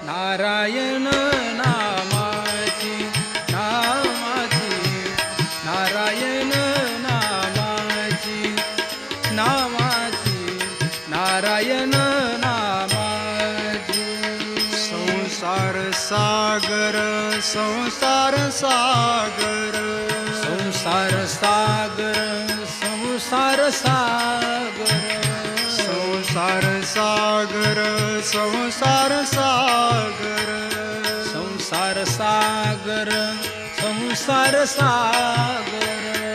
नारायण नामाची नामाची नारायण नामाची नामाची नारायण नामाची संसार सागर संसार सागर संसार सागर संसार सागर संसार सागर संसार सागर संसार सागर संसार सागर